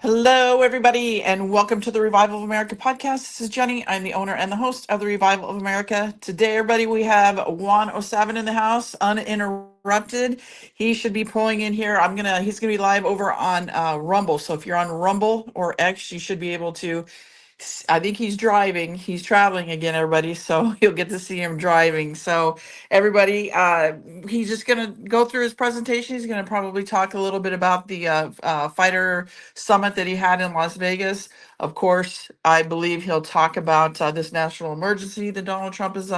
Hello, everybody, and welcome to the Revival of America podcast. This is Jenny. I'm the owner and the host of the Revival of America. Today, everybody, we have Juan 07 in the house, uninterrupted. He should be pulling in here. He's gonna be live over on Rumble. So if you're on Rumble or X, you should be able to. I think he's driving. He's traveling again, everybody. So you'll get to see him driving. So everybody, he's just gonna go through his presentation. He's gonna probably talk a little bit about the fighter summit that he had in Las Vegas. Of course, I believe he'll talk about this national emergency that Donald Trump has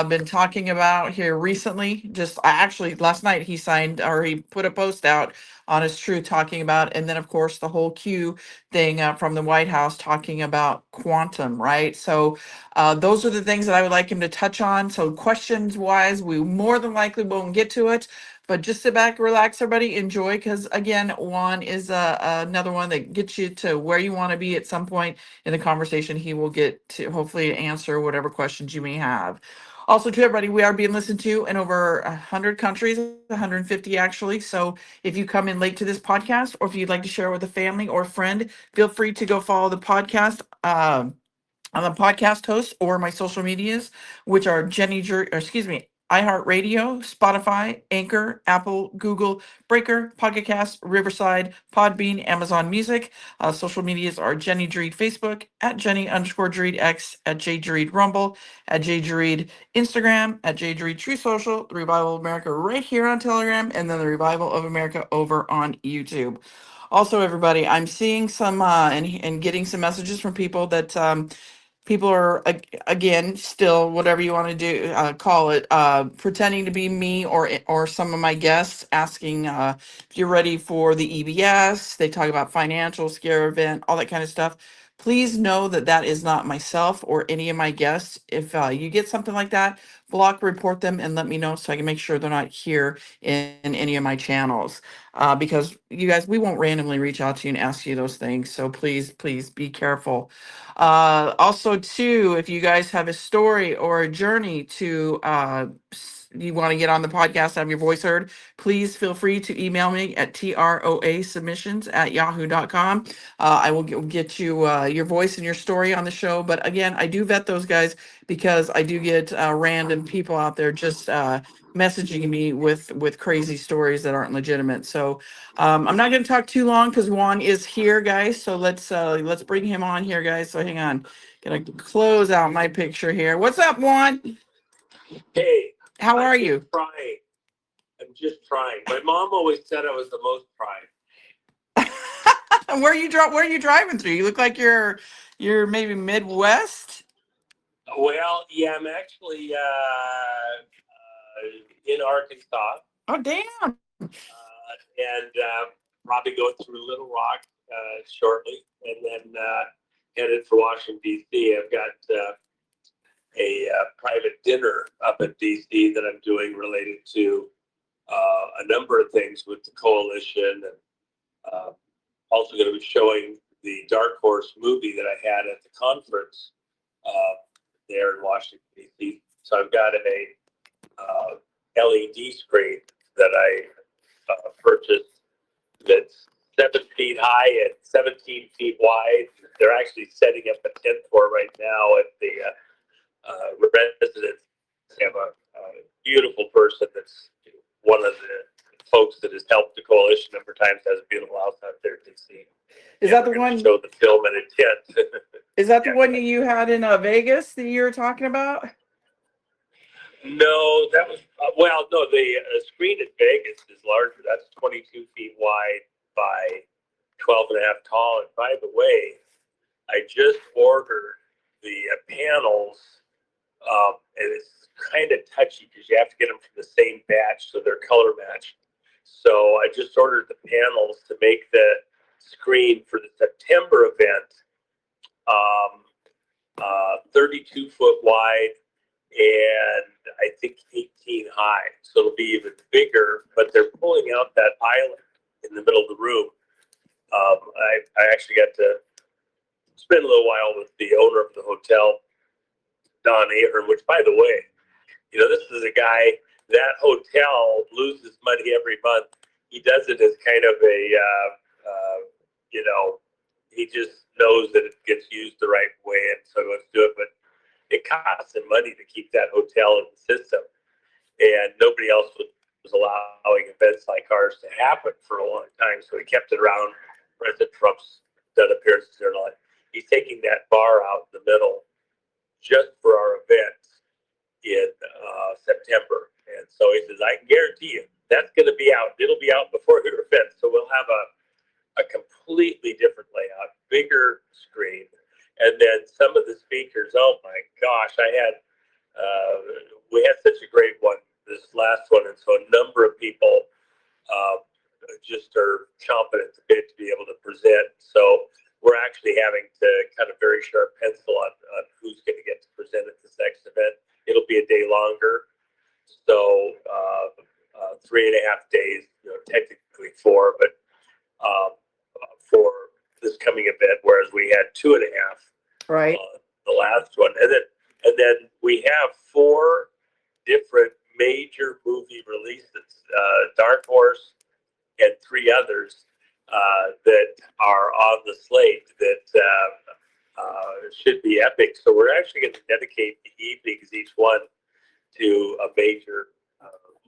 been talking about here recently. Just actually last night he signed or he put a post out on his Truth talking about, and then of course the whole Q thing from the White House talking about quantum, right? So those are the things that I would like him to touch on. So questions wise, we more than likely won't get to it. But just sit back, relax, everybody, enjoy, because again, Juan is another one that gets you to where you want to be at some point in the conversation. He will get to hopefully answer whatever questions you may have. Also, to everybody, we are being listened to in over 100 countries, 150 actually. So if you come in late to this podcast, or if you'd like to share with a family or friend, feel free to go follow the podcast. I'm a podcast host or my social medias, which are iHeartRadio, Spotify, Anchor, Apple, Google, Breaker, PocketCast, Riverside, Podbean, Amazon Music. Social medias are Jenny Dreed Facebook, at Jenny_Dreed X, at JDreed Rumble, at JDreed Instagram, at JDreed True Social, the Revival of America right here on Telegram, and then the Revival of America over on YouTube. Also, everybody, I'm seeing some and getting some messages from people that people are again still whatever you want to do call it pretending to be me or some of my guests asking if you're ready for the EBS. They talk about financial scare event, all that kind of stuff. Please know that that is not myself or any of my guests. If you get something like that, block, report them, and let me know so I can make sure they're not here in any of my channels. Because you guys, we won't randomly reach out to you and ask you those things. So please be careful. Also, too, if you guys have a story or a journey to you want to get on the podcast, have your voice heard, please feel free to email me at troasubmissions@yahoo.com. I will get you your voice and your story on the show. But again, I do vet those guys because I do get random people out there just messaging me with crazy stories that aren't legitimate. So I'm not going to talk too long because Juan is here, guys. So let's bring him on here, guys. So hang on, gonna close out my picture here. What's up, Juan? Hey, How are you? Trying. I'm just trying. My mom always said I was the most trying. Where are you driving through? You look like you're maybe Midwest. Well, yeah, I'm actually in Arkansas. Oh, damn. And probably going through Little Rock shortly, and then headed for Washington, D.C. I've got a private dinner up in D.C. that I'm doing related to a number of things with the coalition, and also going to be showing the Dark Horse movie that I had at the conference there in Washington, D.C. So I've got a LED screen that I purchased that's 7 feet high and 17 feet wide. They're actually setting up a tent for right now at the residence. They have a beautiful person that's one of the folks that has helped the coalition a number of times, has a beautiful house out there in DC. Is that the one? Show the film in a tent. Is that the one that you had in Vegas that you were talking about? No, that was no. The screen at Vegas is larger. That's 22 feet wide by 12 and a half tall. And by the way, I just ordered the panels, and it's kind of touchy because you have to get them from the same batch so they're color matched. So I just ordered the panels to make the screen for the September event, 32 foot wide and I think 18 high. So it'll be even bigger, but they're pulling out that island in the middle of the room. I actually got to spend a little while with the owner of the hotel, Don Ahern, which, by the way, this is a guy, that hotel loses money every month. He does it as kind of a, he just knows that it gets used the right way, and so let's do it. But it costs him money to keep that hotel in the system, and nobody else was allowing events like ours to happen for a long time. So he kept it around. President Trump's done appearances there a lot. He's taking that bar out in the middle just for our event in September. And so he says, I can guarantee you that's going to be out. It'll be out before your event. So we'll have a completely different layout, bigger screen. And then some of the speakers, oh my gosh, we had such a great one, this last one. And so a number of people just are chomping at the bit to be able to present. So we're actually having to cut a very sharp pencil on who's going to get to present at this next event. It'll be a day longer. So 3.5 days, technically 4, but for this coming event, whereas we had 2.5 right on the last one. And then we have 4 different major movie releases, Dark Horse and 3 others that are on the slate that should be epic. So we're actually going to dedicate the evenings, each one, to a major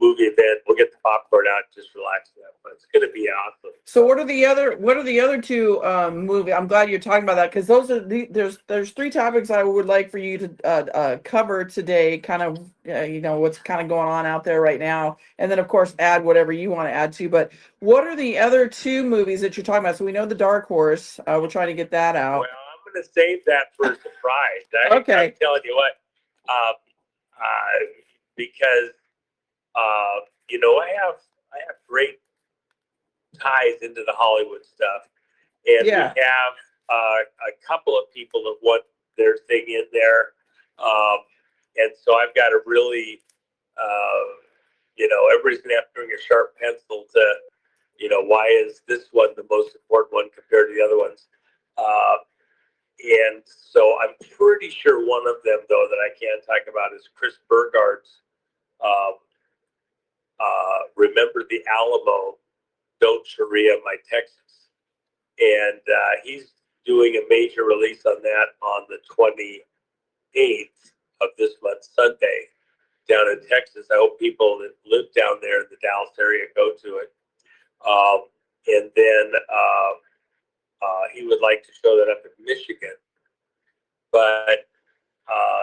movie event. We'll get the popcorn out, just relax that, but it's going to be awesome. So what are the other 2 movie? I'm glad you're talking about that, because those are there's 3 topics I would like for you to cover today, kind of what's kind of going on out there right now, and then of course add whatever you want to add to. But what are the other 2 movies that you're talking about? So we know the Dark Horse. We're trying to get that out. Well, I'm going to save that for a surprise. Okay. I'm telling you what, because I have great ties into the Hollywood stuff, and we have a couple of people that want their thing in there, and so I've got to really, everybody's going to have to bring a sharp pencil to, why is this one the most important one compared to the other ones, and so I'm pretty sure one of them, though, that I can talk about is Chris Burgard's Remember the Alamo, Don't Sharia My Texas. And he's doing a major release on that on the 28th of this month, Sunday, down in Texas. I hope people that live down there in the Dallas area go to it. And then he would like to show that up in Michigan. But,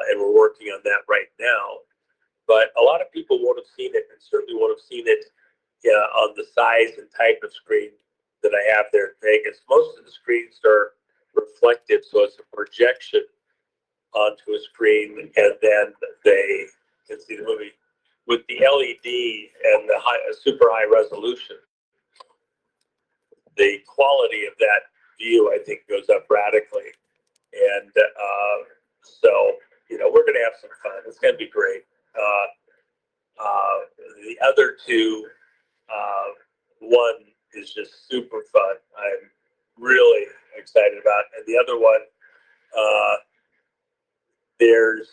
and we're working on that right now. But a lot of people won't have seen it, and certainly won't have seen it on the size and type of screen that I have there in Vegas. Most of the screens are reflective, so it's a projection onto a screen, and then they can see the movie. With the LED and the super high resolution, the quality of that view, I think, goes up radically. And so, we're going to have some fun. It's going to be great. The other 2, one is just super fun. I'm really excited about, and the other one, there's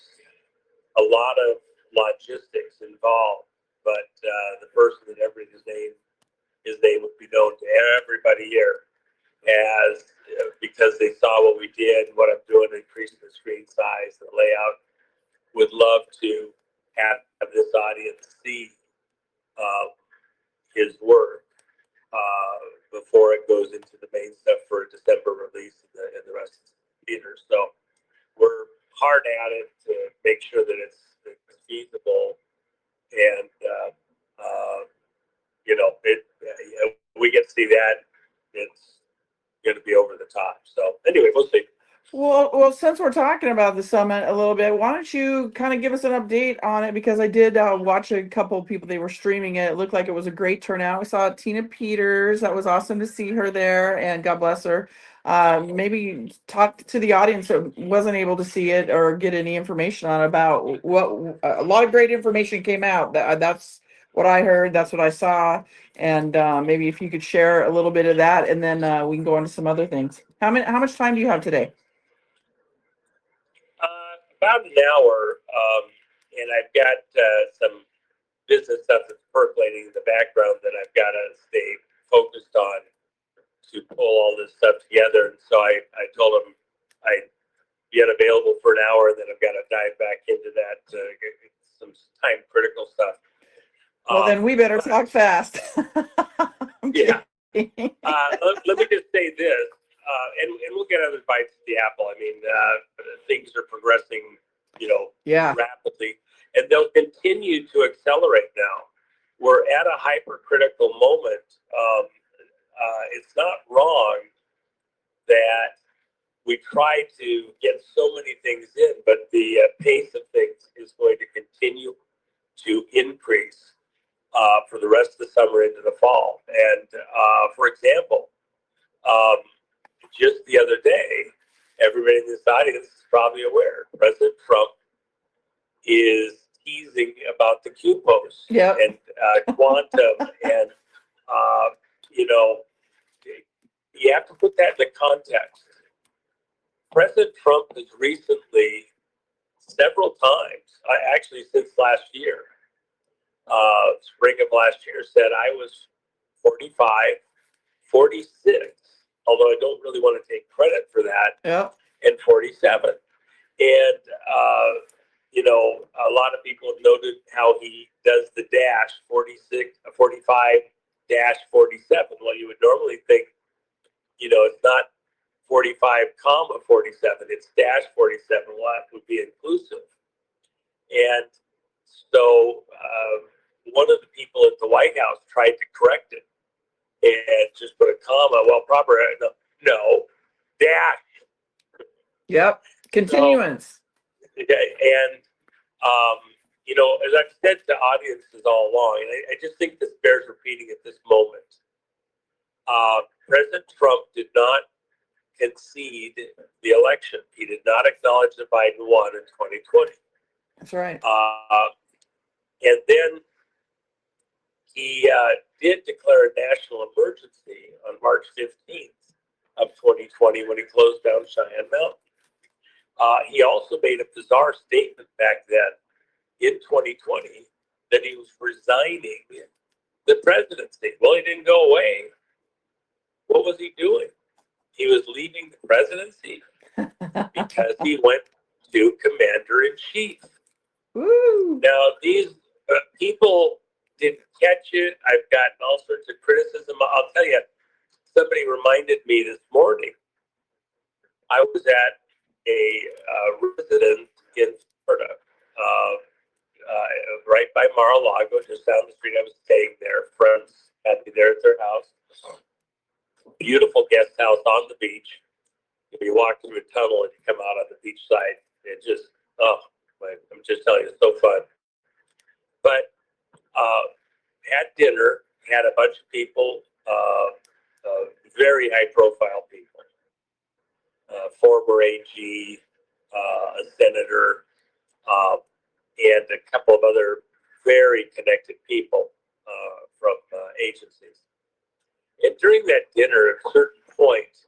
a lot of logistics involved, but the person that his name would be known to everybody here as, because they saw what we did, what I'm doing, increasing the screen size, the layout, would love to have this audience see his work before it goes into the main stuff for a December release in the rest of the theaters. So we're hard at it to make sure that it's feasible, and we get to see that, it's going to be over the top. So anyway, we'll see. Well, since we're talking about the summit a little bit, why don't you kind of give us an update on it? Because I did watch a couple of people, they were streaming it. It looked like it was a great turnout. We saw Tina Peters. That was awesome to see her there, and God bless her. Maybe talk to the audience that wasn't able to see it or get any information on about what a lot of great information came out. That's what I heard. That's what I saw. And maybe if you could share a little bit of that, and then we can go into some other things. How much time do you have today? About an hour, and I've got some business stuff that's percolating in the background that I've got to stay focused on to pull all this stuff together. And so I told him I'd be unavailable for an hour, and then I've got to dive back into that, some time critical stuff. Well, then we better talk fast. Yeah. Let me just say this, and we'll get other bites of the apple. I mean, things are progressing, rapidly, and they'll continue to accelerate now. We're at a hypercritical moment. It's not wrong that we try to get so many things in, but the pace of things is going to continue to increase for the rest of the summer into the fall. And for example, just the other day, everybody in this audience is probably aware, President Trump is teasing about the Q post and quantum, and you have to put that in the context. President Trump has recently, several times, actually since last year, spring of last year, said I was 45, 46, although I don't really want to take credit for that, and 47. And, a lot of people have noted how he does the dash 45 dash 47. Well, you would normally think, it's not 45 comma 47, it's dash 47. Well, that would be inclusive. And so one of the people at the White House tried to correct it and just put a comma. Well, proper, no, dash. Yep, continuance. So, and, as I've said to audiences all along, and I just think this bears repeating at this moment, President Trump did not concede the election. He did not acknowledge that Biden won in 2020. That's right. And then he did declare a national emergency on March 15th of 2020 when he closed down Cheyenne Mountain. He also made a bizarre statement back then in 2020 that he was resigning the presidency. Well, he didn't go away. What was he doing? He was leaving the presidency because he went to commander-in-chief. Woo. Now, these people didn't catch it. I've gotten all sorts of criticism. I'll tell you, somebody reminded me this morning. I was at a residence in Florida, right by Mar-a-Lago, just down the street. I was staying there. Friends had me there at their house. Beautiful guest house on the beach. You walk through a tunnel and you come out on the beach side. It just, I'm just telling you, it's so fun. But had dinner, had a bunch of people, very high profile people, former AG, a senator, and a couple of other very connected people from agencies. And during that dinner, at a certain point,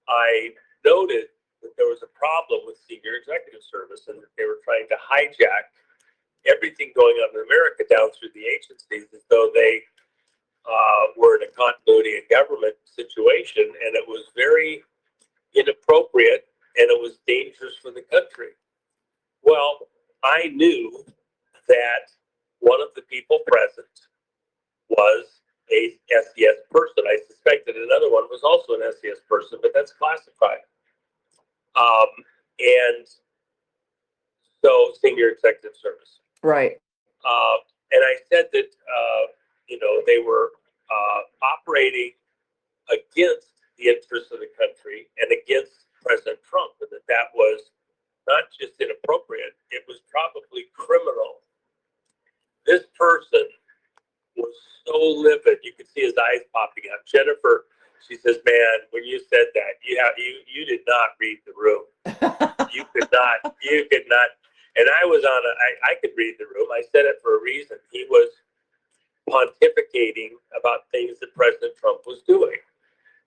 I noted that there was a problem with senior executive service and that they were trying to hijack everything going on in America down through the agencies as though they were in a continuity of government situation, and it was very inappropriate and it was dangerous for the country. Well, I knew that one of the people present was a SES person. I suspected another one was also an SES person, but that's classified. And so senior executive service. Right. And I said that, they were operating against the interests of the country and against President Trump, and that was not just inappropriate, it was probably criminal. This person was so livid, you could see his eyes popping out. Jennifer, she says, "Man, when you said that, you did not read the room. You could not. And I was I could read the room. I said it for a reason. He was pontificating about things that President Trump was doing.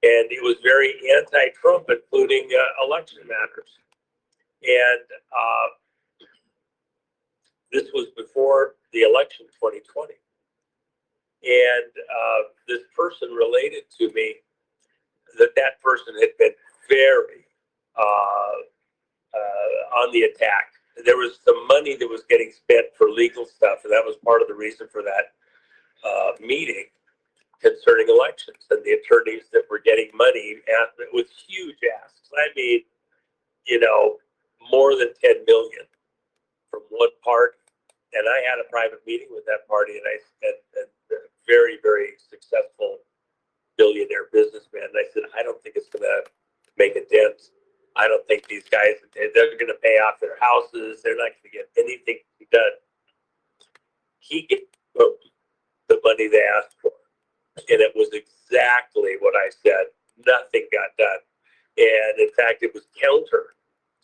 And he was very anti-Trump, including election matters. And this was before the election 2020. And this person related to me person had been very on the attack. There was some money that was getting spent for legal stuff, and that was part of the reason for that meeting concerning elections, and the attorneys that were getting money with huge asks. I mean, more than 10 million from one party. And I had a private meeting with that party, and a very, very successful billionaire businessman. And I said, I don't think it's going to make a dent. I don't think these guys, they're going to pay off their houses. They're not going to get anything done. He gave the money they asked for. And it was exactly what I said. Nothing got done. And in fact, it was counter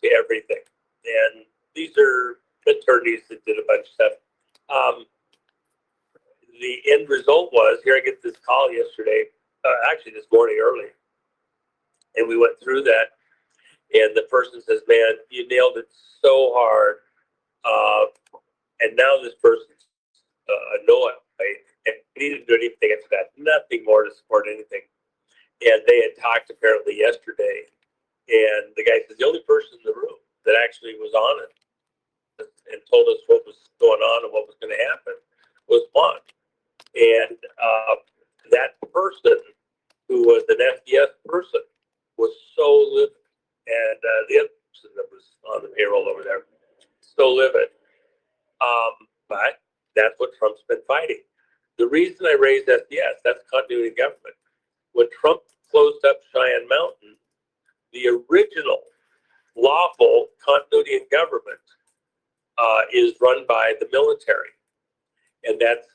to everything. And these are attorneys that did a bunch of stuff. The end result was, here I get this call yesterday, actually this morning early, and we went through that, and the person says, man, you nailed it so hard, and now this person's annoyed, right? And he didn't do anything after that, nothing more to support anything. And they had talked apparently yesterday, and the guy says, the only person in the room that actually was on it and told us what was going on and what was going to happen was Juan. And that person, who was an FDS person, was so livid. And the other person that was on the payroll over there, so livid. But that's what Trump's been fighting. The reason I raised SDS, that's continuity of government. When Trump closed up Cheyenne Mountain, the original lawful continuity in government is run by the military. And that's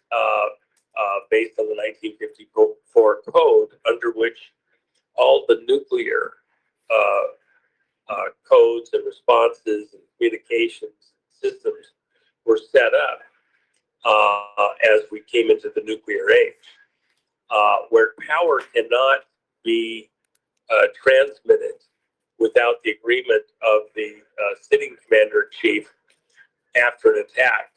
based on the 1954 code, under which all the nuclear codes and responses and communications systems were set up as we came into the nuclear age, where power cannot be transmitted without the agreement of the sitting commander-in-chief after an attack.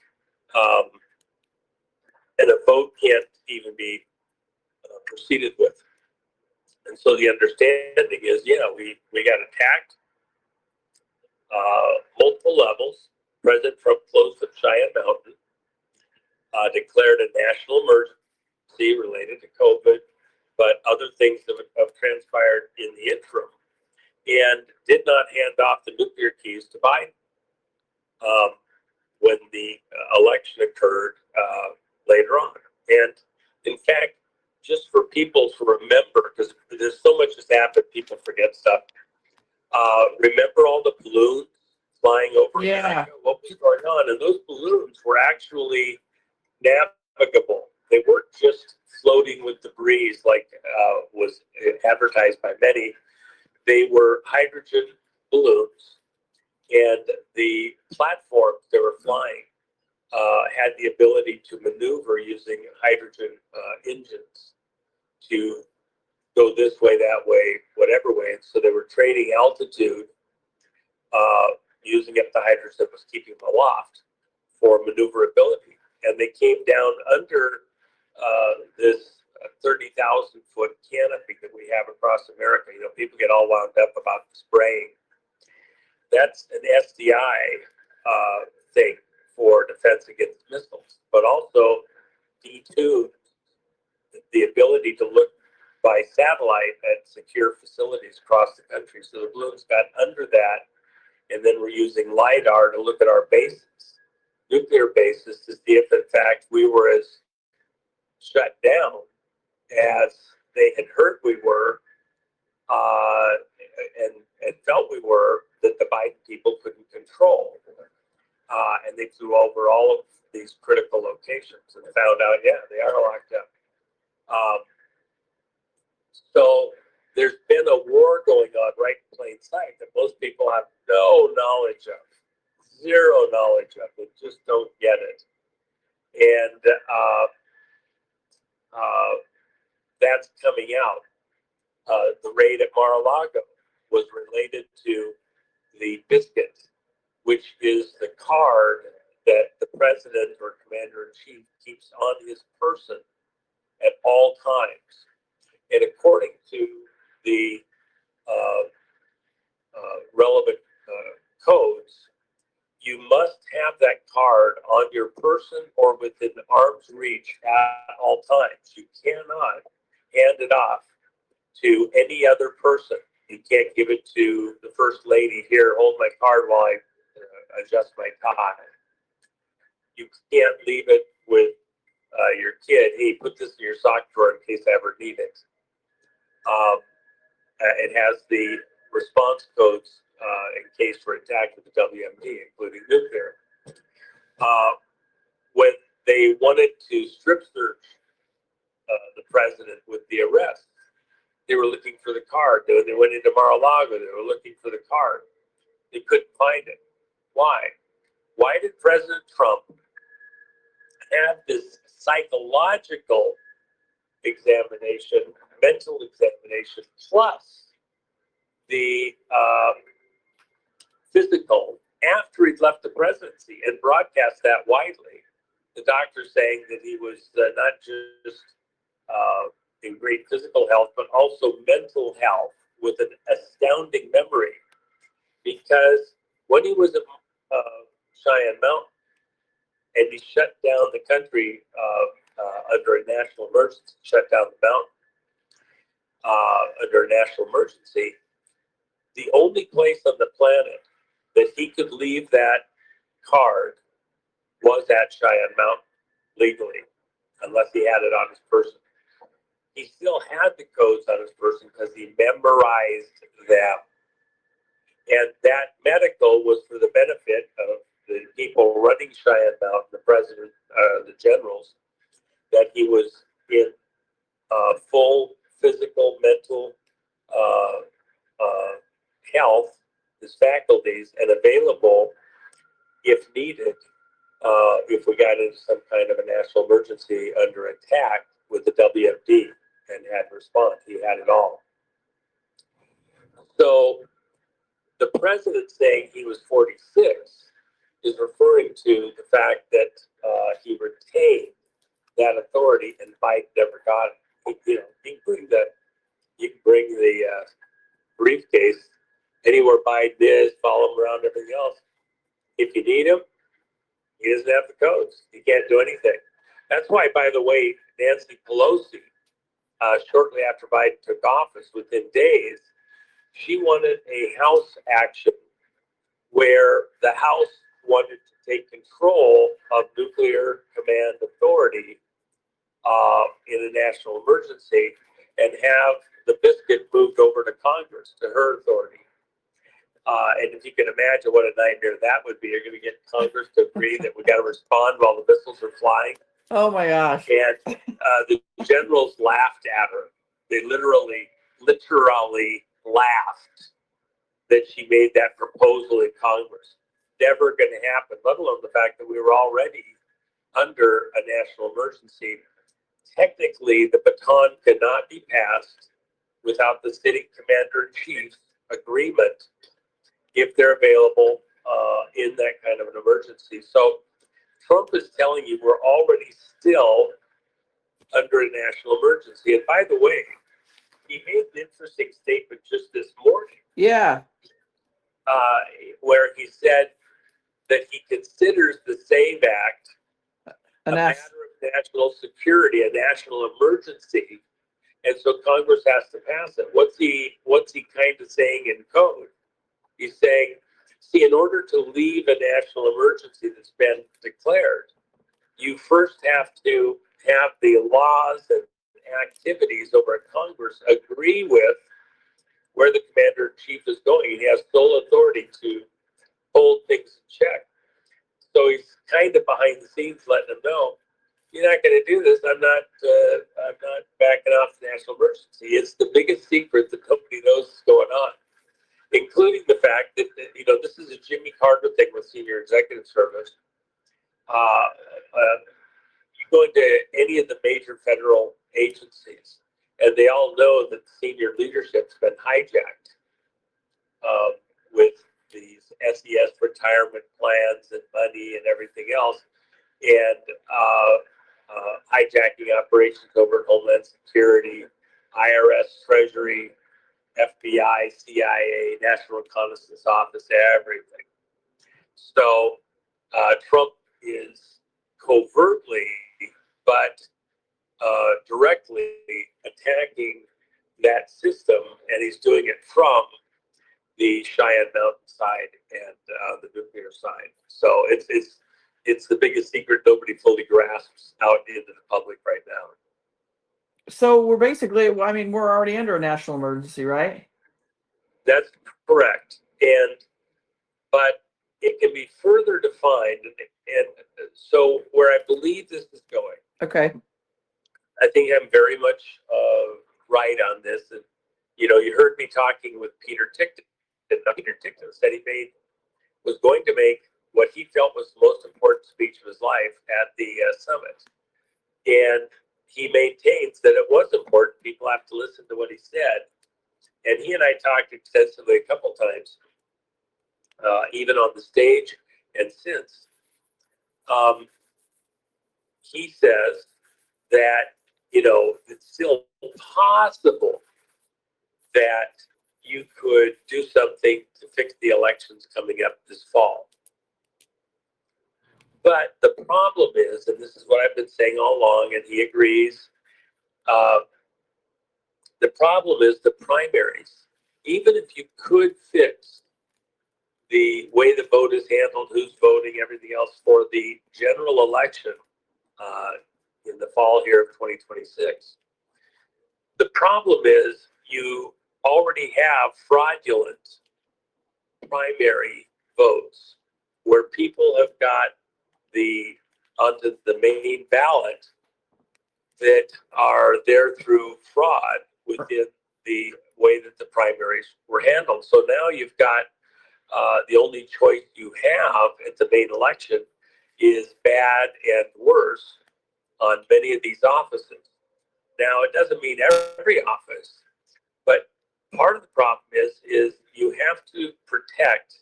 And a vote can't even be proceeded with. And so the understanding is, we got attacked, multiple levels. President Trump closed up Cheyenne Mountain, declared a national emergency related to COVID, but other things have transpired in the interim, and did not hand off the nuclear keys to Biden when the election occurred later on. And in fact, just for people to remember, because there's so much that's happened, people forget stuff. Remember all the balloons flying over America? What was going on? And those balloons were actually navigable. They weren't just floating with the breeze like was advertised by many. They were hydrogen balloons, and the platforms they were flying had the ability to maneuver using hydrogen engines to go this way, that way, whatever way. And so they were trading altitude using up the hydrogen that was keeping them aloft for maneuverability. And they came down under this 30,000 foot canopy that we have across America. People get all wound up about the spraying. That's an SDI thing for defense against missiles, but also D2, the ability to look by satellite at secure facilities across the country. So the balloons got under that, and then we're using LIDAR to look at our bases, nuclear bases, to see if in fact we were as shut down as they had heard we were, and felt we were, that the Biden people couldn't control. And they flew over all of these critical locations and found out, they are locked up. So there's been a war going on right in plain sight that most people have no knowledge of, zero knowledge of. They just don't get it. And that's coming out. The raid at Mar-a-Lago was related to the biscuit, which is the card that the president or commander-in-chief keeps on his person at all times. And according to the relevant codes, you must have that card on your person or within arm's reach at all times. You cannot hand it off to any other person. You can't give it to the first lady, here, hold my card while I adjust my tie. You can't leave it with your kid, hey, put this in your sock drawer in case I ever need it. It has the response codes in case for attack with the WMD, including nuclear. When they wanted to strip search the president with the arrest, they were looking for the card. When they went into Mar-a-Lago, they were looking for the card. They couldn't find it. Why? Why did President Trump have this psychological examination, mental examination, plus the physical after he'd left the presidency and broadcast that widely? The doctor saying that he was not just in great physical health, but also mental health with an astounding memory. Because when he was at Cheyenne Mountain and he shut down the country under a national emergency, shut down the mountain under a national emergency, the only place on the planet that he could leave that card was at Cheyenne Mountain legally, unless he had it on his person. He still had the codes on his person because he memorized them. And that medical was for the benefit of the people running Cheyenne Mountain, the president, the generals, that he was in full physical, mental health, his faculties, and available if needed, if we got into some kind of a national emergency under attack with the WMD and had to respond. He had it all. So the president saying he was 46 is referring to the fact that he retained that authority and Biden never got it. You can bring the briefcase anywhere Biden is, follow him around, everything else. If you need him, he doesn't have the codes. He can't do anything. That's why, by the way, Nancy Pelosi, shortly after Biden took office, within days, she wanted a House action where the House wanted to take control of nuclear command authority in a national emergency and have the biscuit moved over to Congress, to her authority. And if you can imagine what a nightmare that would be, you're going to get Congress to agree that we got to respond while the missiles are flying. Oh my gosh. And the generals laughed at her. They literally laughed that she made that proposal in Congress. Never going to happen, let alone the fact that we were already under a national emergency. Technically, the baton cannot be passed without the sitting commander-in-chief's agreement if they're available in that kind of an emergency. So Trump is telling you we're already still under a national emergency. And by the way, he made an interesting statement just this morning. Yeah. Where he said that he considers the SAVE Act a matter of national security, a national emergency, and so Congress has to pass it. What's he kind of saying in code? He's saying, see, in order to leave a national emergency that's been declared, you first have to have the laws and activities over at Congress agree with where the commander-in-chief is going. He has sole authority to hold things in check. So he's kind of behind the scenes letting them know, you're not going to do this. I'm not backing off the national emergency. It's the biggest secret that nobody knows is going on, including the fact that, this is a Jimmy Carter thing with senior executive service. You go into any of the major federal agencies, and they all know that senior leadership's been hijacked with these SES retirement plans and money and everything else, and hijacking operations over at Homeland Security, IRS, Treasury, FBI, CIA, National Reconnaissance Office, everything. So Trump is covertly, but directly attacking that system, and he's doing it from the Cheyenne Mountain side and the nuclear side. So it's the biggest secret nobody fully grasps out into the public right now. So we're basically, I mean, we're already under a national emergency, right? That's correct. But it can be further defined. And so where I believe this is going, Okay. I think I'm very much right on this. And, you heard me talking with Peter Tickton. And Peter Tickton said he was going to make what he felt was the most important speech of his life at the summit. And he maintains that it was important. People have to listen to what he said. And he and I talked extensively a couple times, even on the stage and since. He says that, it's still possible that you could do something to fix the elections coming up this fall. But the problem is, and this is what I've been saying all along, and he agrees, the problem is the primaries. Even if you could fix the way the vote is handled, who's voting, everything else for the general election in the fall here of 2026, the problem is you already have fraudulent primary votes where people have got onto the main ballot that are there through fraud within the way that the primaries were handled. So now you've got the only choice you have at the main election is bad and worse on many of these offices. Now, it doesn't mean every office, but part of the problem is you have to protect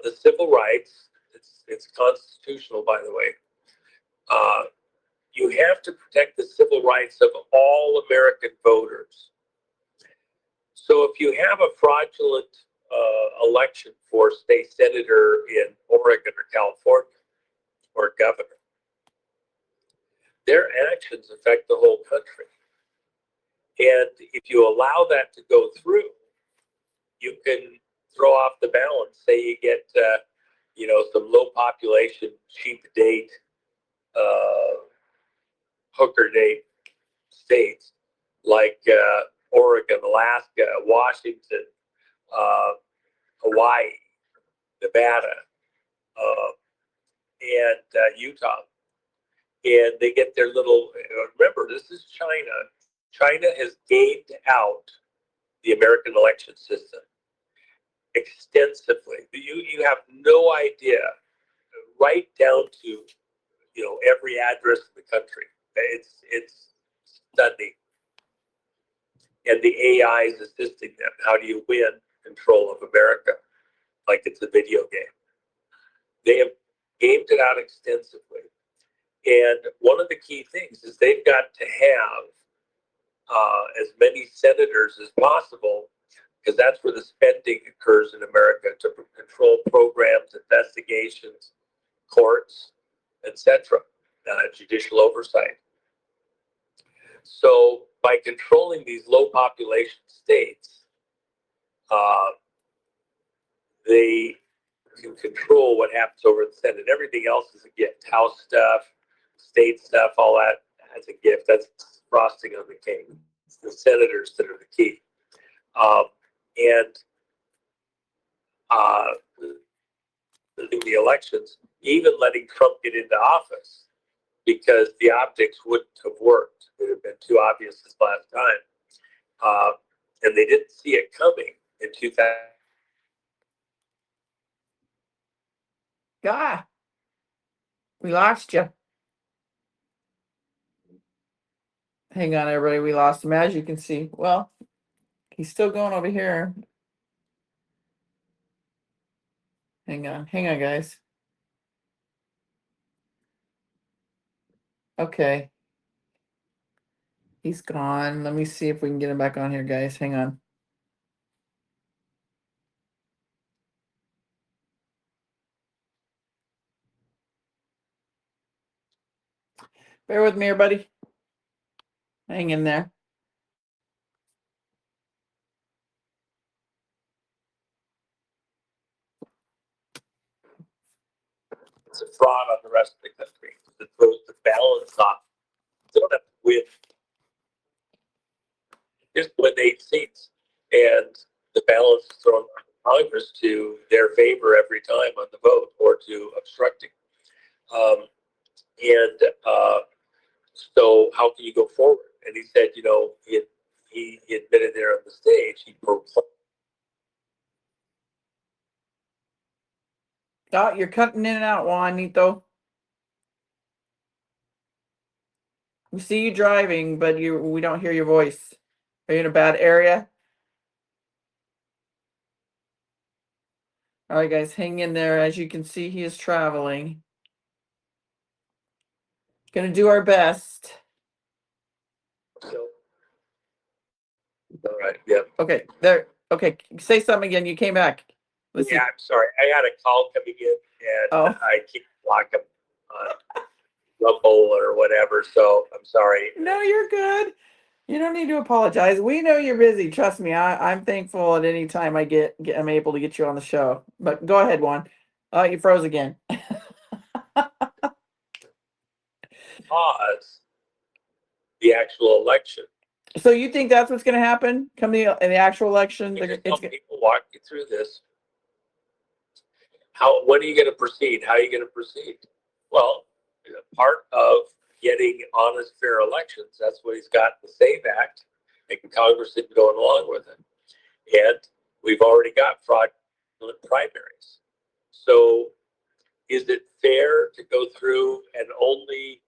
the civil rights. It's constitutional, by the way. You have to protect the civil rights of all American voters. So if you have a fraudulent election for state senator in Oregon or California or governor, their actions affect the whole country. And if you allow that to go through, you can throw off the balance. Say you get, some low population, cheap date, hooker date states like Oregon, Alaska, Washington, Hawaii, Nevada, and Utah. And they get their little, remember, this is China. China has gamed out the American election system extensively. You have no idea, right down to every address in the country. It's stunning. And the AI is assisting them. How do you win control of America? Like it's a video game. They have gamed it out extensively. And one of the key things is they've got to have as many senators as possible, because that's where the spending occurs in America to control programs, investigations, courts, etc., judicial oversight. So by controlling these low population states, they can control what happens over in the Senate. Everything else is a gift. House stuff, state stuff, all that as a gift. That's frosting on the cake. It's the senators that are the key. And the elections, even letting Trump get into office, because the optics wouldn't have worked. It would have been too obvious this last time. And they didn't see it coming in 2000. God, we lost you. Hang on, everybody. We lost him, as you can see. Well, he's still going over here. Hang on, guys. Okay. He's gone. Let me see if we can get him back on here, guys. Hang on. Bear with me, everybody. Hang in there. It's a fraud on the rest of the country. It throws the balance off. They don't have to win. Just win 8 seats, and the balance is thrown on Congress to their favor every time on the vote or to obstructing. And so how can you go forward? And he said, you know, he admitted there on the stage, he proclaimed. Oh, you're cutting in and out, Juanito. We see you driving, but we don't hear your voice. Are you in a bad area? All right, guys, hang in there. As you can see, he is traveling. Gonna do our best. So, all right, yeah. Okay, there. Okay, say something again. You came back. Let's see. Yeah, I'm sorry. I had a call coming in, and I can't block him on Rumble or whatever, so I'm sorry. No, you're good. You don't need to apologize. We know you're busy. Trust me. I'm thankful at any time I'm able to get you on the show. But go ahead, Juan. You froze again. Pause the actual election. So you think that's what's going to happen come the actual election? People walk you through this. When are you going to proceed? How are you going to proceed? Well, part of getting honest, fair elections, that's what he's got in the SAVE Act, and Congress isn't going along with it. And we've already got fraudulent primaries. So is it fair to go through and only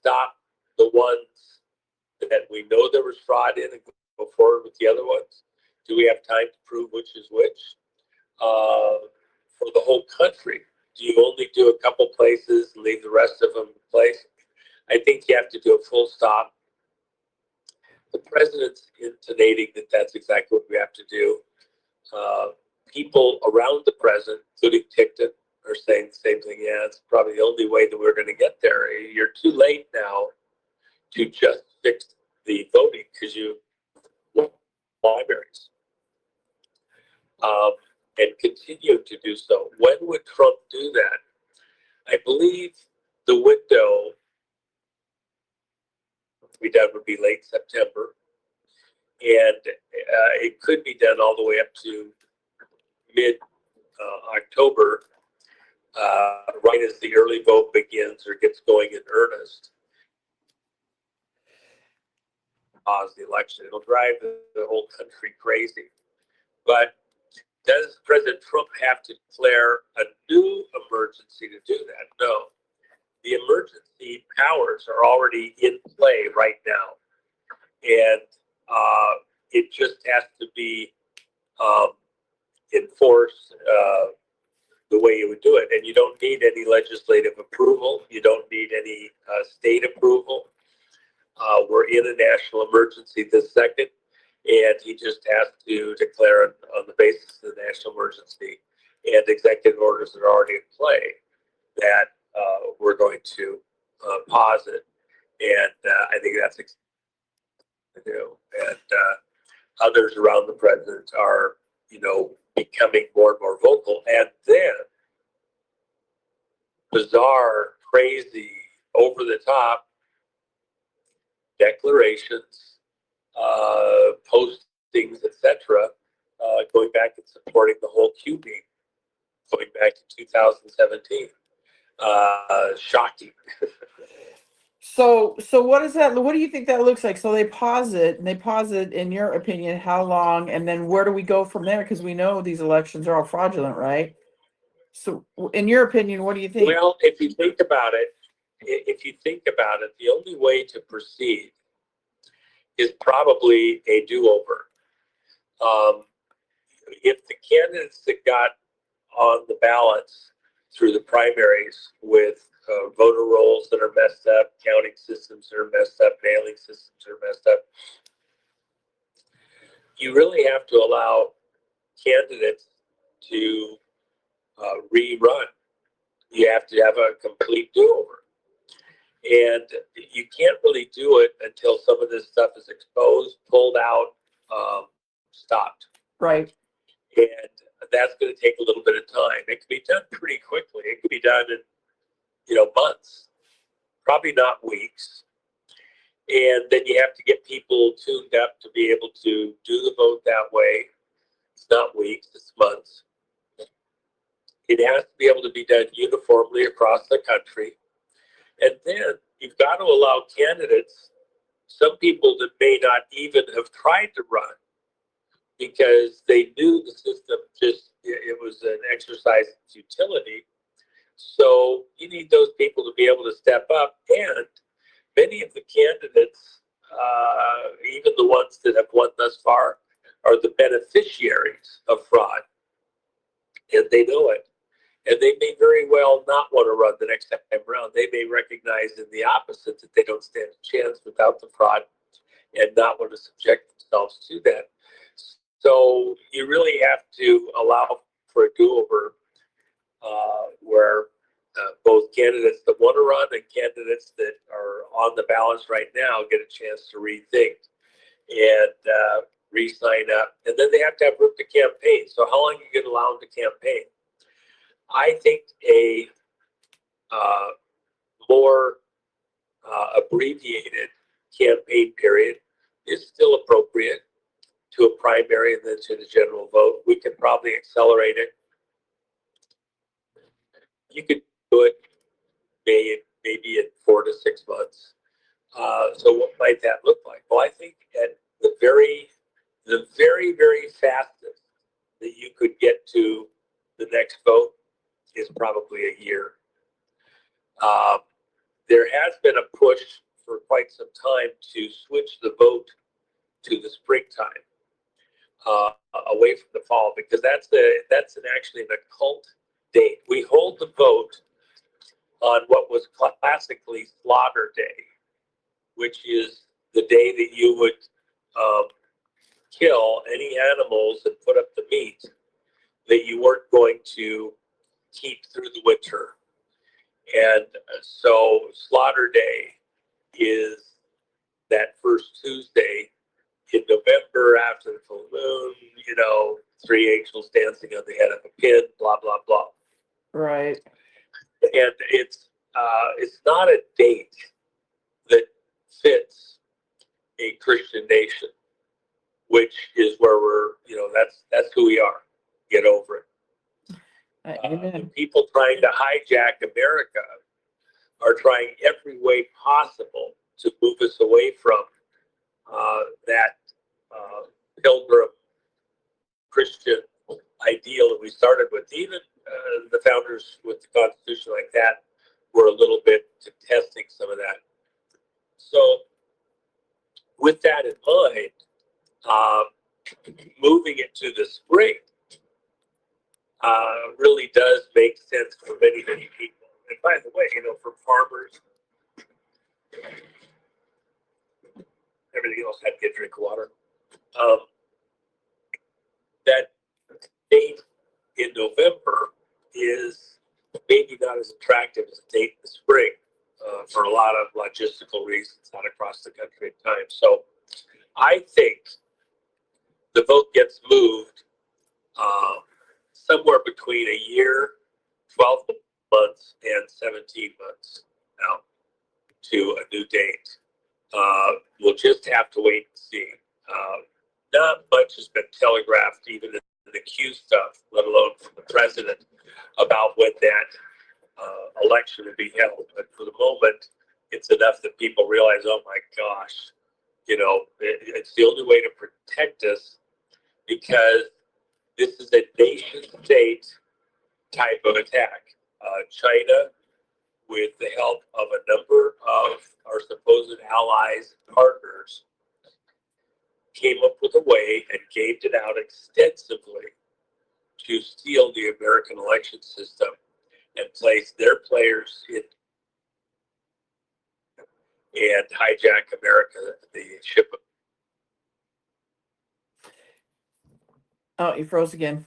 stop the ones that we know there was fraud in and go forward with the other ones? Do we have time to prove which is which? For the whole country, do you only do a couple places and leave the rest of them in place? I think you have to do a full stop. The president's intonating that that's exactly what we have to do. People around the president, including Ticton, are saying the same thing. Yeah, it's probably the only way that we're going to get there. You're too late now to just fix the voting because you primaries. And continue to do so. When would Trump do that? I believe the window to be done would be late September, and it could be done all the way up to mid October, right as the early vote begins or gets going in earnest. Pause the election. It'll drive the whole country crazy. But does President Trump have to declare a new emergency to do that? No. The emergency powers are already in play right now. And it just has to be enforced the way you would do it. And you don't need any legislative approval. You don't need any state approval. We're in a national emergency this second, and he just has to declare it on the basis of the national emergency and executive orders that are already in play that we're going to pause it. And I think that's to do. And others around the president are, becoming more and more vocal. And then bizarre, crazy, over the top declarations, postings, etc., going back and supporting the whole Q beam, going back to 2017. Shocking. So what is that? What do you think that looks like? So they pause it, and they pause it, in your opinion, how long? And then where do we go from there? Because we know these elections are all fraudulent, right? So in your opinion, what do you think? Well, if you think about it, the only way to proceed is probably a do-over. If the candidates that got on the ballots through the primaries with voter rolls that are messed up, counting systems that are messed up, mailing systems that are messed up. You really have to allow candidates to rerun. You have to have a complete do-over. And you can't really do it until some of this stuff is exposed, pulled out, stopped. Right. And that's going to take a little bit of time. It can be done pretty quickly. It can be done in, months, probably not weeks. And then you have to get people tuned up to be able to do the vote that way. It's not weeks, it's months. It has to be able to be done uniformly across the country. And then you've got to allow candidates, some people that may not even have tried to run because they knew the system it was an exercise in futility. So you need those people to be able to step up. And many of the candidates, even the ones that have won thus far, are the beneficiaries of fraud. And they know it. And they may very well not want to run the next time around. They may recognize in the opposite that they don't stand a chance without the fraud and not want to subject themselves to that. So you really have to allow for a do-over where both candidates that want to run and candidates that are on the balance right now get a chance to rethink and re-sign up. And then they have to have room to campaign. So how long you get allowed to campaign? I think a more abbreviated campaign period is still appropriate to a primary and then to the general vote. We can probably accelerate it. You could do it maybe in 4 to 6 months. So what might that look like? Well, I think at the very, very fastest that you could get to the next vote is probably a year. There has been a push for quite some time to switch the vote to the springtime, away from the fall, because that's actually an occult date. We hold the vote on what was classically Slaughter Day, which is the day that you would kill any animals and put up the meat that you weren't going to keep through the winter. And so Slaughter Day is that first Tuesday in November after the full moon, 3 angels dancing on the head of a pin, blah, blah, blah. Right. And it's not a date that fits a Christian nation, which is where we're, that's who we are. Get over it. The people trying to hijack America are trying every way possible to move us away from that pilgrim Christian ideal that we started with. Even the founders with the Constitution like that were a little bit contesting some of that. So with that in mind, moving it to the spring really does make sense for many, many people. And by the way, for farmers, everything else had to get drink water. That date in November is maybe not as attractive as a date in the spring for a lot of logistical reasons, not across the country at times. So I think the vote gets moved somewhere between a year, 12 months, and 17 months out to a new date. We'll just have to wait and see. Not much has been telegraphed, even in the Q stuff, let alone from the president, about when that election will be held. But for the moment, it's enough that people realize, oh my gosh, it's the only way to protect us, because this is a nation state type of attack. China, with the help of a number of our supposed allies and partners, came up with a way and gamed it out extensively to steal the American election system and place their players in and hijack America, the ship. Oh, you froze again.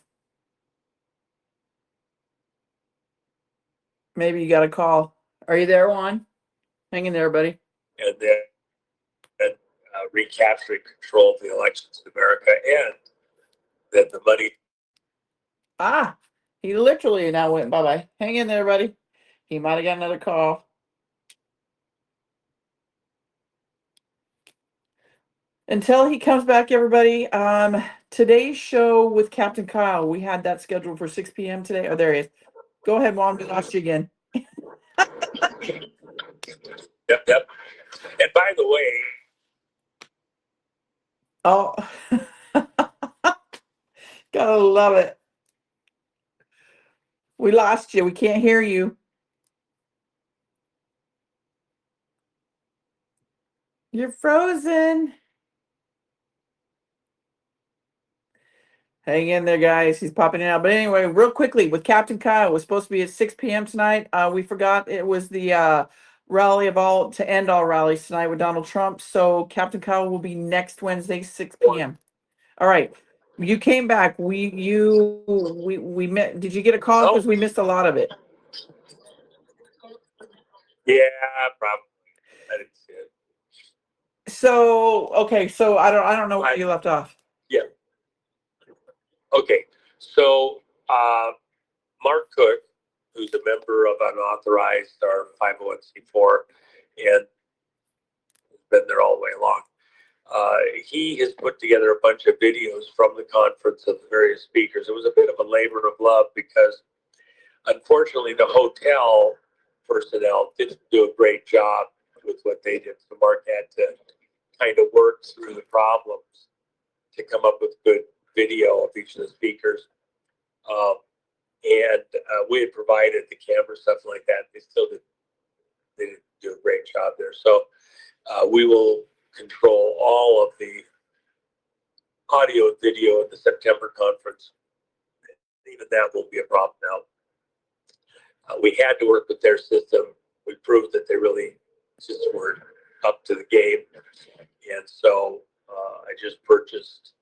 Maybe you got a call. Are you there, Juan? Hang in there, buddy. And then recapturing control of the elections in America, and then the money. Ah, he literally now went bye-bye. Hang in there, buddy. He might have got another call. Until he comes back, everybody, today's show with Captain Kyle, we had that scheduled for 6 p.m. today. Oh, there he is. Go ahead, Juan. We lost you again. Yep. And by the way, oh, gotta love it. We lost you. We can't hear you. You're frozen. Hang in there, guys. He's popping in out. But anyway, real quickly, with Captain Kyle, it was supposed to be at 6 p.m. tonight. We forgot it was the rally of all to end all rallies tonight with Donald Trump. So Captain Kyle will be next Wednesday, 6 p.m. All right. You came back. We met. Did you get a call? Because we missed a lot of it. Yeah, probably. I didn't see it. So okay, so I don't know where you left off. Yeah. Okay. So Mark Cook, who's a member of Unauthorized, our 501c4, and has been there all the way along. He has put together a bunch of videos from the conference of the various speakers. It was a bit of a labor of love because, unfortunately, the hotel personnel didn't do a great job with what they did. So Mark had to kind of work through the problems to come up with good video of each of the speakers. And we had provided the camera, stuff like that. They didn't do a great job there. So we will control all of the audio and video at the September conference. Even that will be a problem now. We had to work with their system. We proved that they really just weren't up to the game. And so I just purchased,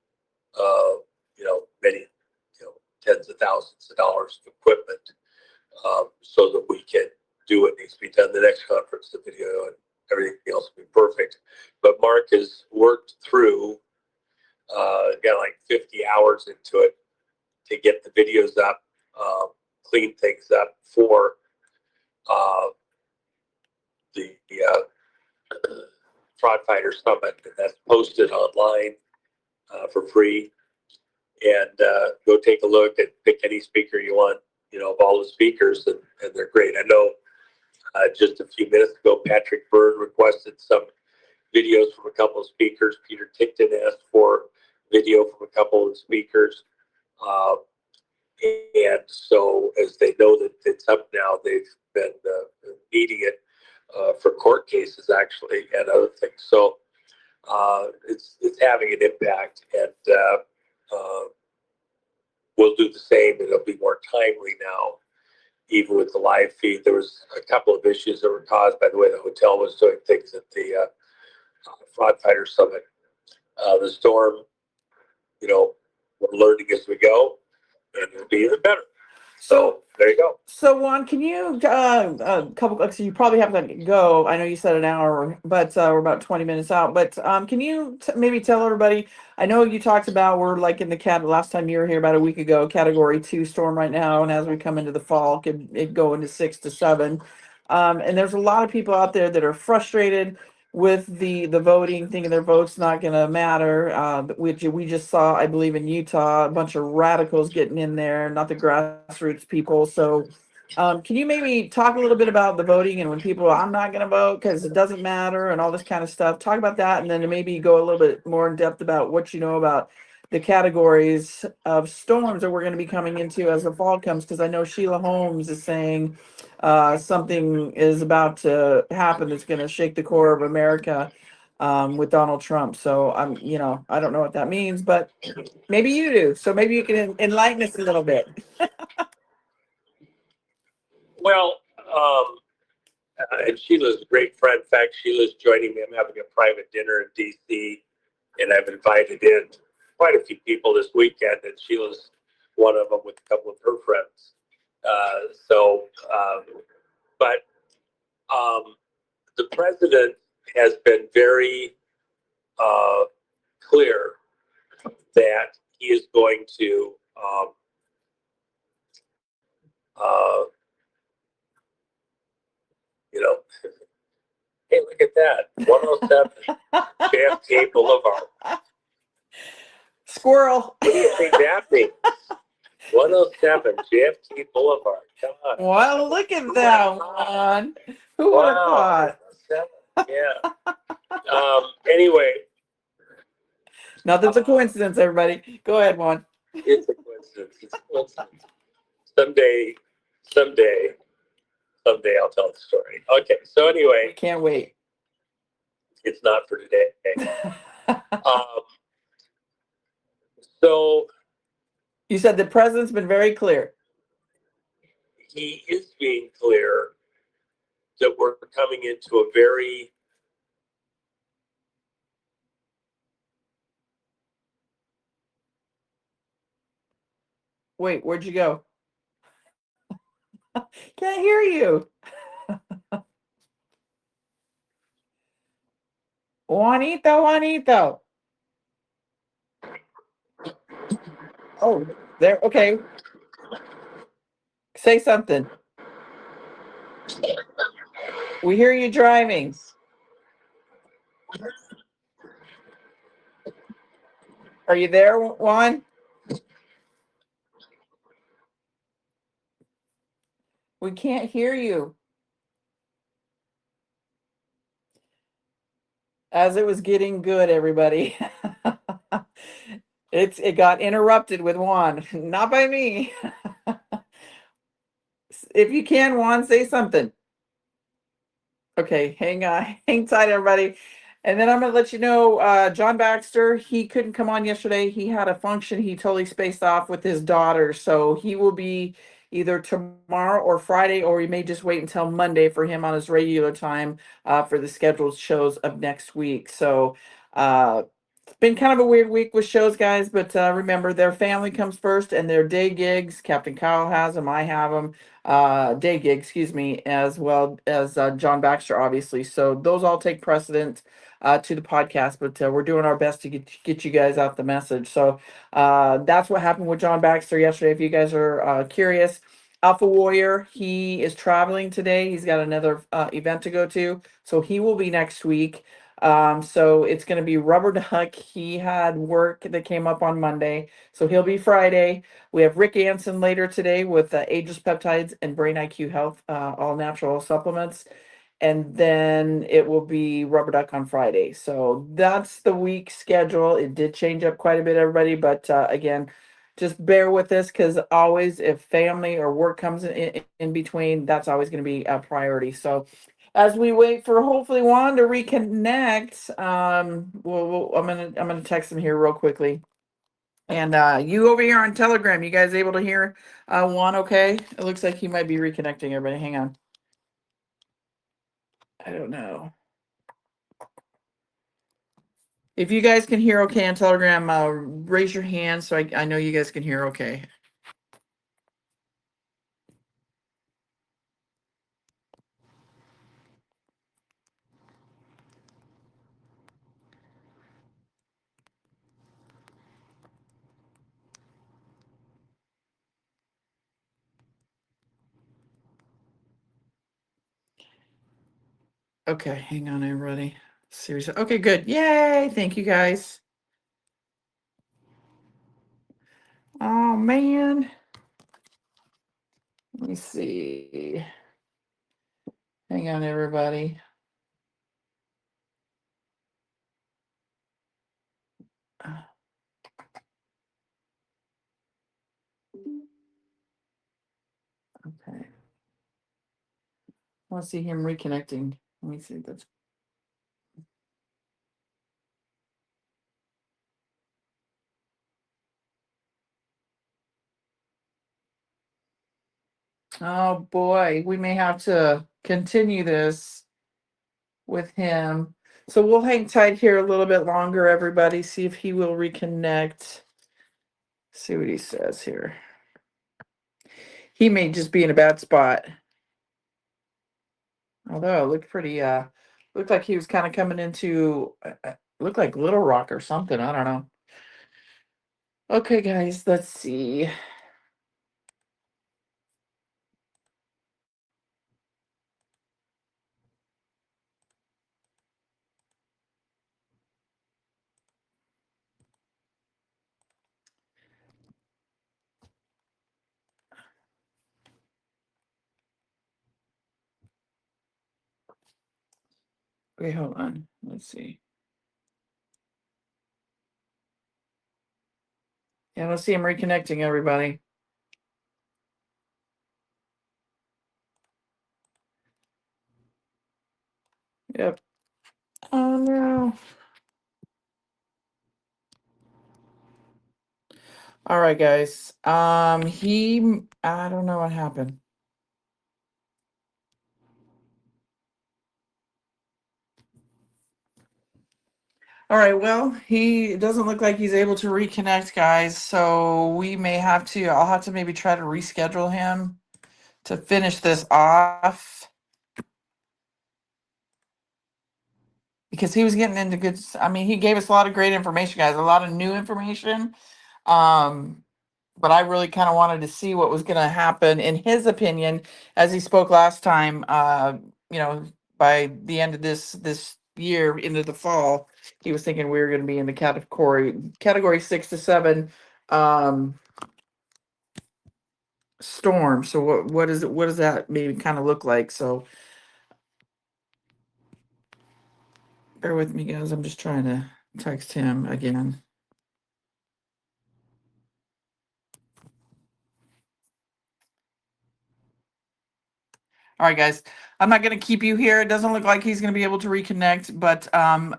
many, tens of thousands of dollars of equipment so that we can do what needs to be done. The next conference, the video and everything else will be perfect. But Mark has worked through, got like 50 hours into it to get the videos up, clean things up for the Fraud Fighter Summit, and that's posted online for free. And go take a look and pick any speaker you want, of all the speakers, and they're great. I know just a few minutes ago, Patrick Byrne requested some videos from a couple of speakers. Peter Tickton asked for video from a couple of speakers. And so as they know that it's up now, they've been needing it for court cases, actually, and other things. So it's having an impact, and we'll do the same. It'll be more timely now, even with the live feed. There was a couple of issues that were caused by the way the hotel was doing things at the Fraud Fighter Summit. The storm, we're learning as we go, and it'll be even better. So there you go. So Juan, can you a couple? So you probably have to go. I know you said an hour, but we're about 20 minutes out. But can you maybe tell everybody? I know you talked about we're like in the last time you were here about a week ago, Category 2 storm right now, and as we come into the fall, it go into 6 to 7. And there's a lot of people out there that are frustrated with the voting, thinking their vote's not going to matter, which we just saw, I believe, in Utah, a bunch of radicals getting in there, not the grassroots people. So can you maybe talk a little bit about the voting and when people, I'm not going to vote because it doesn't matter and all this kind of stuff. Talk about that, and then maybe go a little bit more in depth about what you know about the categories of storms that we're going to be coming into as the fall comes, because I know Sheila Holmes is saying something is about to happen that's going to shake the core of America with Donald Trump. So I don't know what that means, but maybe you do. So maybe you can enlighten us a little bit. Well, And Sheila's a great friend. In fact, Sheila's joining me. I'm having a private dinner in D.C., and I've invited in quite a few people this weekend, and Sheila's one of them with a couple of her friends. But the president has been very clear that he is going to you know, hey, look at that, 107 JFK Boulevard. Squirrel. What do you think that means? 107 JFK Boulevard. Come on. Well, look at that one. Who would have thought? Yeah. Anyway. Nothing's a coincidence, everybody. Go ahead, Juan. It's a coincidence. It's a coincidence. Someday I'll tell the story. Okay. So anyway. We can't wait. It's not for today. So. You said the president's been very clear. He is being clear that we're coming into a very Wait, where'd you go? Can't hear you. Juanito. Oh, there. Okay. Say something. We hear you driving. Are you there, Juan? We can't hear you. As it was getting good, everybody. It got interrupted with Juan, not by me. If you can, Juan, say something. Okay, hang tight, everybody. And then I'm gonna let you know, John Baxter, he couldn't come on yesterday. He had a function. He totally spaced off with his daughter. So he will be either tomorrow or Friday, or we may just wait until Monday for him on his regular time for the scheduled shows of next week. So it's been kind of a weird week with shows, guys, but remember, their family comes first and their day gigs. Captain Kyle has them. I have them. Day gig, excuse me, as well as John Baxter, obviously. So those all take precedent to the podcast, but we're doing our best to get you guys out the message. So that's what happened with John Baxter yesterday. If you guys are curious, Alpha Warrior, he is traveling today. He's got another event to go to, so he will be next week. So it's going to be Rubber Duck. He had work that came up on Monday, so he'll be Friday. We have Rick Anson later today with Ageless Peptides and Brain IQ Health, all natural supplements. And then it will be Rubber Duck on Friday. So that's the week schedule. It did change up quite a bit, everybody. But again, just bear with us, because always if family or work comes in between, that's always going to be a priority. So as we wait for hopefully Juan to reconnect, I'm gonna text him here real quickly. And you over here on Telegram, you guys able to hear Juan okay? It looks like he might be reconnecting, everybody. Hang on. I don't know. If you guys can hear okay on Telegram, raise your hand so I know you guys can hear okay. Okay, hang on, everybody. Seriously. Okay, good. Yay! Thank you, guys. Oh man. Let me see. Hang on, everybody. Okay. I want to see him reconnecting. Let me see this. Oh boy, we may have to continue this with him. So we'll hang tight here a little bit longer, everybody. See if he will reconnect. See what he says here. He may just be in a bad spot. Although it looked pretty, looked like he was kind of coming into, looked like Little Rock or something. I don't know. Okay, guys, let's see. Okay, hold on. Let's see. Yeah, let's see him reconnecting, everybody. Yep. Oh no. All right, guys. I don't know what happened. All right, well, he doesn't look like he's able to reconnect, guys. So we may have to, I'll have to maybe try to reschedule him to finish this off because he was getting into good, I mean, he gave us a lot of great information, guys, a lot of new information. Um, but I really kind of wanted to see what was going to happen in his opinion, as he spoke last time. You know, by the end of this year, into the fall, he was thinking we were going to be in the category 6 to 7 um, storm. So what is it? What does that maybe kind of look like? So bear with me, guys. I'm just trying to text him again. All right, guys. I'm not going to keep you here. It doesn't look like he's going to be able to reconnect, but I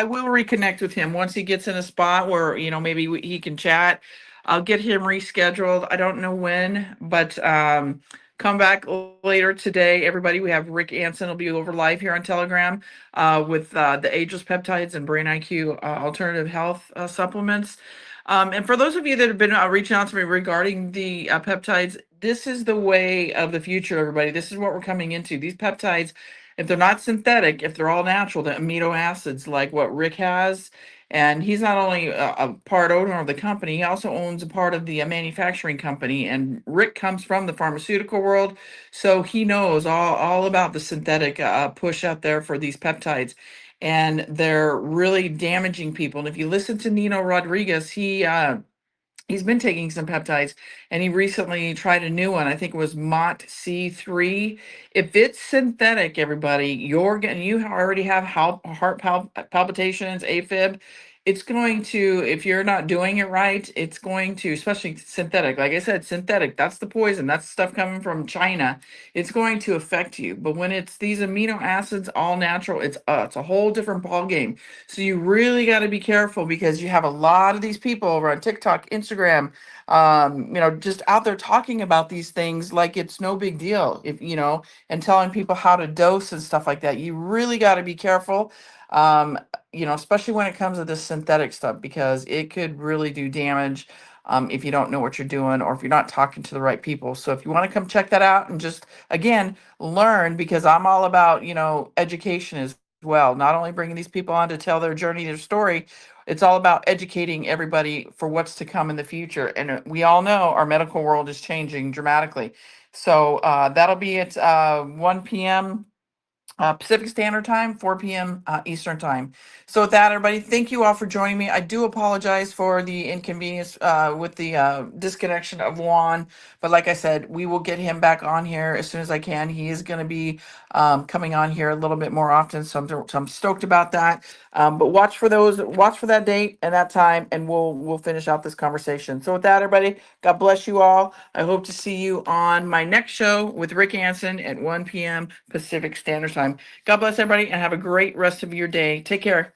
will reconnect with him once he gets in a spot where maybe he can chat. I'll get him rescheduled. I don't know when, but come back later today, everybody. We have Rick Anson will be over live here on Telegram with the Ageless Peptides and Brain IQ alternative health supplements. And for those of you that have been reaching out to me regarding the peptides, this is the way of the future, everybody. This is what we're coming into. These peptides, if they're not synthetic, if they're all natural, the amino acids like what Rick has, and he's not only a part owner of the company, he also owns a part of the manufacturing company. And Rick comes from the pharmaceutical world, so he knows all about the synthetic push out there for these peptides, and they're really damaging people. And if you listen to Nino Rodriguez, he's been taking some peptides, and he recently tried a new one. I think it was Mott C3. If it's synthetic, everybody, you already have heart palpitations, AFib. It's going to, if you're not doing it right, it's going to, especially synthetic. Like I said, synthetic, that's the poison. That's stuff coming from China. It's going to affect you. But when it's these amino acids, all natural, it's a whole different ball game. So you really got to be careful because you have a lot of these people over on TikTok, Instagram, just out there talking about these things like it's no big deal. And telling people how to dose and stuff like that. You really got to be careful. Um, especially when it comes to this synthetic stuff because it could really do damage. If you don't know what you're doing or if you're not talking to the right people. So if you want to come check that out and just again learn, because I'm all about education as well, not only bringing these people on to tell their journey, their story. It's all about educating everybody for what's to come in the future. And we all know our medical world is changing dramatically. So that'll be at 1 p.m. Pacific Standard Time, 4 p.m. Eastern Time. So with that, everybody, thank you all for joining me. I do apologize for the inconvenience with the disconnection of Juan, but like I said, we will get him back on here as soon as I can. He is going to be coming on here a little bit more often, so I'm stoked about that. But watch for that date and that time, and we'll finish out this conversation. So with that, everybody, God bless you all. I hope to see you on my next show with Rick Anson at 1 p.m. Pacific Standard Time. God bless everybody and have a great rest of your day. Take care.